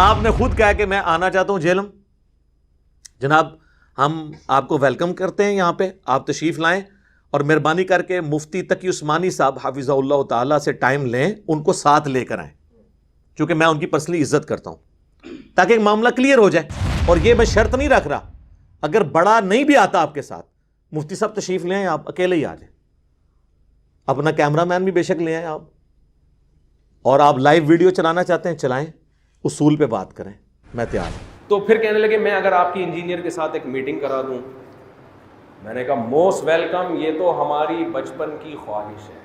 آپ نے خود کہا کہ میں آنا چاہتا ہوں جہلم. جناب ہم آپ کو ویلکم کرتے ہیں یہاں پہ, آپ تشریف لائیں اور مہربانی کر کے مفتی تقی عثمانی صاحب حافظہ اللہ تعالیٰ سے ٹائم لیں, ان کو ساتھ لے کر آئیں, چونکہ میں ان کی پرسنلی عزت کرتا ہوں, تاکہ ایک معاملہ کلیئر ہو جائے. اور یہ میں شرط نہیں رکھ رہا, اگر بڑا نہیں بھی آتا آپ کے ساتھ, مفتی صاحب تشریف لے آئیں, آپ اکیلے ہی آ جائیں, اپنا کیمرہ مین بھی بے شک لے آئیں آپ, اور آپ لائیو ویڈیو چلانا چاہتے ہیں چلائیں, اصول پہ بات کریں, میں تیار ہوں. تو پھر کہنے لگے میں اگر آپ کی انجینئر کے ساتھ ایک میٹنگ کرا دوں. میں نے کہا موسٹ ویلکم, یہ تو ہماری بچپن کی خواہش ہے.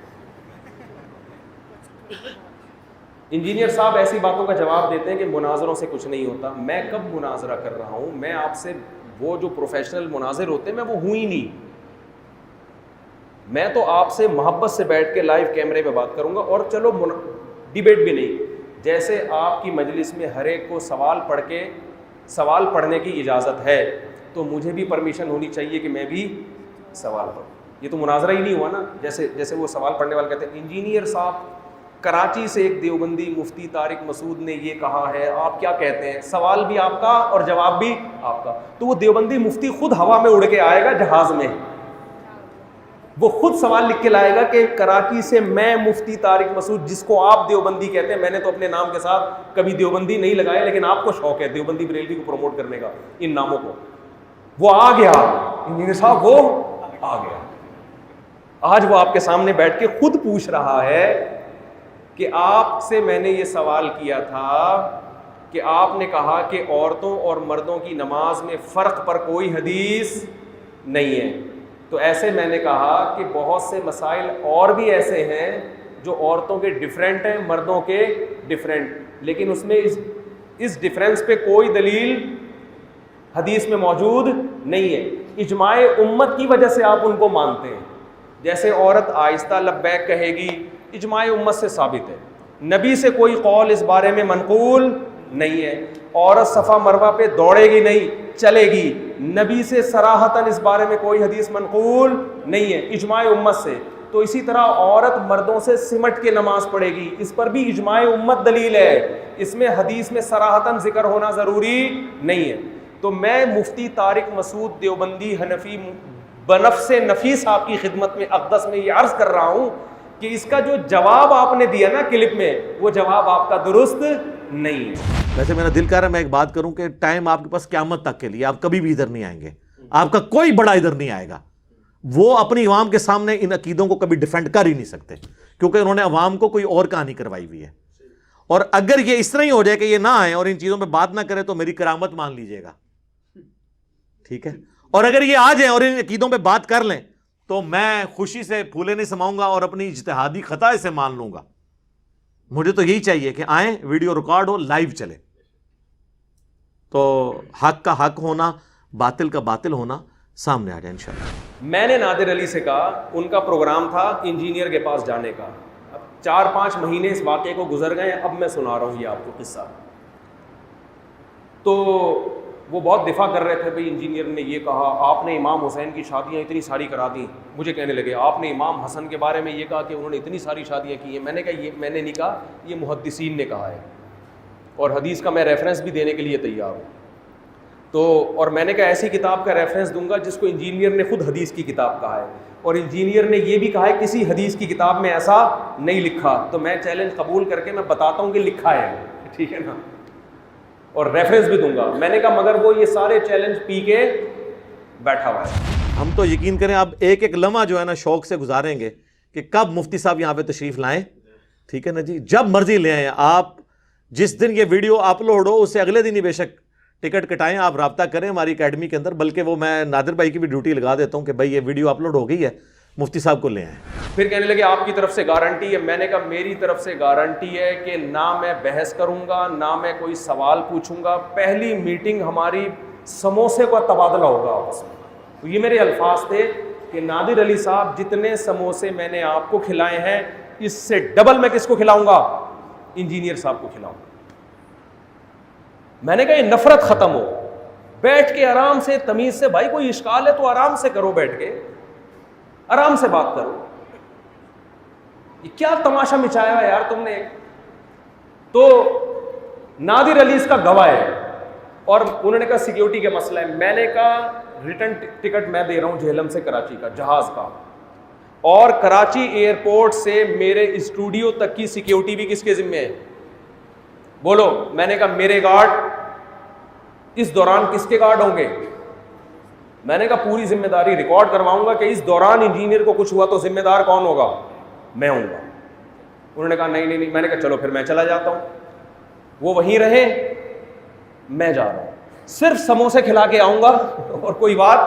انجینئر صاحب ایسی باتوں کا جواب دیتے ہیں کہ مناظروں سے کچھ نہیں ہوتا. میں کب مناظرہ کر رہا ہوں؟ میں آپ سے وہ جو پروفیشنل مناظر ہوتے ہیں میں وہ ہوں ہی نہیں. میں تو آپ سے محبت سے بیٹھ کے لائیو کیمرے پہ بات کروں گا, اور چلو ڈیبیٹ بھی نہیں. جیسے آپ کی مجلس میں ہر ایک کو سوال پڑھنے کی اجازت ہے, تو مجھے بھی پرمیشن ہونی چاہیے کہ میں بھی سوال پڑھوں. یہ تو مناظرہ ہی نہیں ہوا نا. جیسے وہ سوال پڑھنے والے کہتے ہیں انجینئر صاحب کراچی سے ایک دیوبندی مفتی طارق مسعود نے یہ کہا ہے, آپ کیا کہتے ہیں؟ سوال بھی آپ کا اور جواب بھی آپ کا. تو وہ دیوبندی مفتی خود ہوا میں اڑ کے آئے گا جہاز میں, وہ خود سوال لکھ کے لائے گا کہ کراچی سے میں مفتی طارق مسعود, جس کو آپ دیوبندی کہتے ہیں, میں نے تو اپنے نام کے ساتھ کبھی دیوبندی نہیں لگایا, لیکن آپ کو شوق ہے دیوبندی بریلوی کو پروموٹ کرنے کا ان ناموں کو. وہ آ گیا انجینئر صاحب, وہ آ گیا. آج وہ آپ کے سامنے بیٹھ کے خود پوچھ رہا ہے کہ آپ سے میں نے یہ سوال کیا تھا کہ آپ نے کہا کہ عورتوں اور مردوں کی نماز میں فرق پر کوئی حدیث نہیں ہے. تو ایسے میں نے کہا کہ بہت سے مسائل اور بھی ایسے ہیں جو عورتوں کے ڈیفرنٹ ہیں, مردوں کے ڈیفرنٹ, لیکن اس میں اس ڈیفرنس پہ کوئی دلیل حدیث میں موجود نہیں ہے. اجماع امت کی وجہ سے آپ ان کو مانتے ہیں. جیسے عورت آہستہ لبیک کہے گی, اجماع امت سے ثابت ہے. نبی سے کوئی قول اس بارے میں منقول نہیں ہے. عورت صفا مروہ پہ دوڑے گی نہیں, چلے گی. نبی سے صراحتاً اس بارے میں کوئی حدیث منقول نہیں ہے, اجماع امت سے. تو اسی طرح عورت مردوں سے سمٹ کے نماز پڑھے گی, اس پر بھی اجماع امت دلیل ہے. اس میں حدیث میں صراحتاً ذکر ہونا ضروری نہیں ہے. تو میں مفتی طارق مسعود دیوبندی حنفی بنفس نفیس آپ کی خدمت میں اقدس میں یہ عرض کر رہا ہوں کہ اس کا جو جواب آپ نے دیا نا کلپ میں, وہ جواب آپ کا درست نہیں ہے. ویسے میرا دل کر رہا ہے میں ایک بات کروں کہ ٹائم آپ کے پاس قیامت تک کے لیے, آپ کبھی بھی ادھر نہیں آئیں گے, آپ کا کوئی بڑا ادھر نہیں آئے گا. وہ اپنی عوام کے سامنے ان عقیدوں کو کبھی ڈیفینڈ کر ہی نہیں سکتے, کیونکہ انہوں نے عوام کو کوئی اور کہانی کروائی ہوئی ہے. اور اگر یہ اس طرح ہی ہو جائے کہ یہ نہ آئے اور ان چیزوں پہ بات نہ کرے تو میری کرامت مان لیجئے گا, ٹھیک ہے. اور اگر یہ آ جائیں اور ان عقیدوں پہ بات کر لیں تو میں خوشی سے پھولے نہیں سماؤں گا اور اپنی اجتہادی خطا اسے مان لوں گا. مجھے تو یہی چاہیے کہ آئیں, ویڈیو ریکارڈ ہو, لائیو چلے, تو حق کا حق ہونا, باطل کا باطل ہونا سامنے آ جائے انشاءاللہ. میں نے نادر علی سے کہا, ان کا پروگرام تھا انجینئر کے پاس جانے کا. اب 4-5 مہینے اس واقعے کو گزر گئے, اب میں سنا رہا ہوں یہ آپ کو قصہ. تو وہ بہت دفاع کر رہے تھے, بھئی انجینئر نے یہ کہا, آپ نے امام حسین کی شادیاں اتنی ساری کرا دیں. مجھے کہنے لگے آپ نے امام حسن کے بارے میں یہ کہا کہ انہوں نے اتنی ساری شادیاں کی ہیں. میں نے کہا یہ میں نے نہیں کہا, یہ محدثین نے کہا ہے, اور حدیث کا میں ریفرنس بھی دینے کے لیے تیار ہوں. تو اور میں نے کہا ایسی کتاب کا ریفرنس دوں گا جس کو انجینئر نے خود حدیث کی کتاب کہا ہے, اور انجینئر نے یہ بھی کہا ہے کسی حدیث کی کتاب میں ایسا نہیں لکھا. تو میں چیلنج قبول کر کے میں بتاتا ہوں کہ لکھا ہے, ٹھیک ہے نا, اور ریفرنس بھی دوں گا. میں نے کہا مگر وہ یہ سارے چیلنج پی کے بیٹھا ہوا ہے. ہم تو یقین کریں اب ایک ایک لمحہ جو ہے نا شوق سے گزاریں گے کہ کب مفتی صاحب یہاں پہ تشریف لائیں, ٹھیک ہے نا جی, جب مرضی لے آئیں. آپ جس دن یہ ویڈیو اپلوڈ ہو اس سے اگلے دن ہی بے شک ٹکٹ کٹائیں, آپ رابطہ کریں ہماری اکیڈمی کے اندر. بلکہ وہ میں نادر بھائی کی بھی ڈیوٹی لگا دیتا ہوں کہ بھائی یہ ویڈیو اپلوڈ ہو گئی ہے, مفتی صاحب کو لے آئیں. پھر کہنے لگے آپ کی طرف سے گارنٹی ہے. میں نے کہا میری طرف سے گارنٹی ہے کہ نہ میں بحث کروں گا, نہ میں کوئی سوال پوچھوں گا. پہلی میٹنگ ہماری سموسے کا تبادلہ ہوگا آپس میں. تو یہ میرے الفاظ تھے کہ نادر علی صاحب جتنے سموسے میں نے آپ کو کھلائے ہیں اس سے ڈبل میں کس کو کھلاؤں گا؟ انجینئر صاحب کو کھلاؤں گا. میں نے کہا یہ نفرت ختم ہو, بیٹھ کے آرام سے تمیز سے, بھائی کوئی اشکال ہے تو آرام سے کرو, بیٹھ کے آرام سے بات کرو. یہ کیا تماشا مچایا ہے یار تم نے. تو نادر علی اس کا گواہ ہے. اور انہوں نے کہا سیکیورٹی کا مسئلہ ہے. میں نے کہا ریٹرن ٹکٹ میں دے رہا ہوں جہلم سے کراچی کا جہاز کا, اور کراچی ایئرپورٹ سے میرے اسٹوڈیو تک کی سیکیورٹی بھی کس کے ذمے ہے؟ بولو. میں نے کہا میرے گارڈ اس دوران کس کے گارڈ ہوں گے؟ میں نے کہا پوری ذمہ داری ریکارڈ کرواؤں گا کہ اس دوران انجینئر کو کچھ ہوا تو ذمہ دار کون ہوگا؟ میں ہوں گا. انہوں نے کہا نہیں. میں نے کہا چلو پھر میں چلا جاتا ہوں. وہ وہیں رہے, میں جا رہا ہوں, صرف سموسے کھلا کے آؤں گا اور کوئی بات